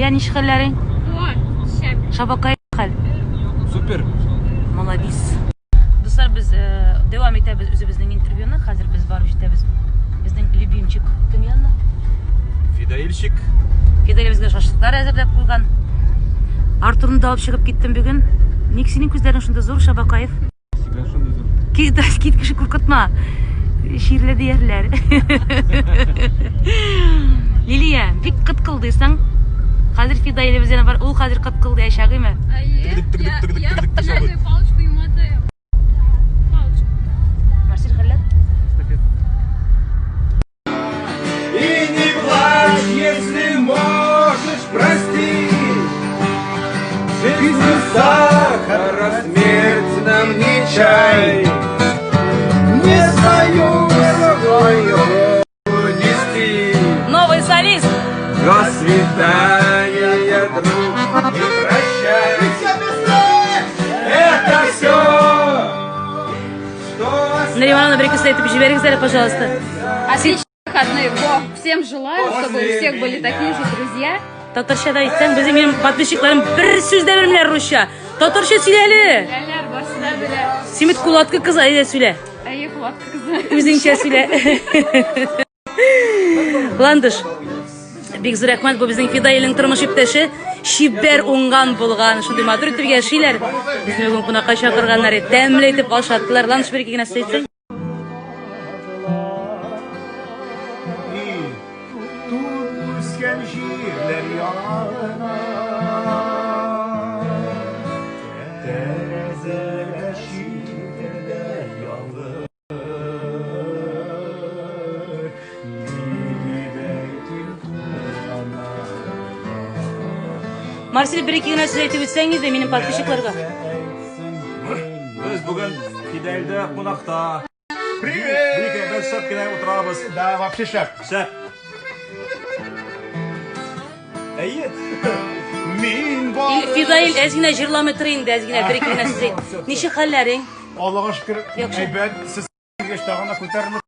Лилия, ничек хәлләрең? Шәп. Шабакай хәл. Супер. Молодец. Достар, без devam итәбез үзебезнең интервьюны. Хәзер без барып җитәбез. Безнең любимчик кем янына? Фидаилчик. Фидель безгә шашлыклар әзерләп куйган. Артурны да алып чыгып киттем бүген. Ник синең күзләрең шунда зур, Шабакаев? Сибән шундый зур. Кит кеше куркытма. Ширле диярләр. Лилия, бик кыткылдыйсың. Хәзер Фидаиль бездән бар. Ул хәзер кыткылды яшәгыйме? Я палочку ему отдаю. Палочку. Марсель хәлләр? И не плачь, если можешь простить. Жизнь не сахар, а смерть нам не чай. Не свою дорогою нести. Новый солист. До свидания, друг, не прощай. Это все, что Наримана, бір-екі айтып жіберіңіздер, пожалуйста. Отличных выходных. Во, всем желаю, чтобы у всех были такие же друзья. Татарчада айтсаң, біздің менің подписчикларым бір сөзді білмелер русша. Татарча сөйләлі. Ләләр барсында белә. Симит кулатка кыз айда сөйлә. Әйе, кулатка кызы. Үзеңчә сөйлә. Ландыш. Бик зур рәхмәт, бу безнең Фидаилнең тормыш иптәше. Шибәр уңган булган. Шундый матур итеп яшиләр. Безне бүген кунакка чакырганнар, тәмле итеп ашаттылар. Ландыш, бер-ике генә сөз әйтсәң. Üsken şiirler yana Terezeler şiirde yanılır Nidetim kulağına Marsil, bir-ике генә сөз әйтеп үтсәң иде минем подписчикларга. Biz bugün Fidel'de konakta. Привет! Birlikte biz şapkine oturabız. Да, вообще шап. Şap. İyi. Min var. Фидаил, әзгенә җырлама тор инде, әзгенә bir-ике генә сүз әйт. Ничек хәлләрең? Allah'a şükür. Yok, Ben siz geç dağına kurtarmış.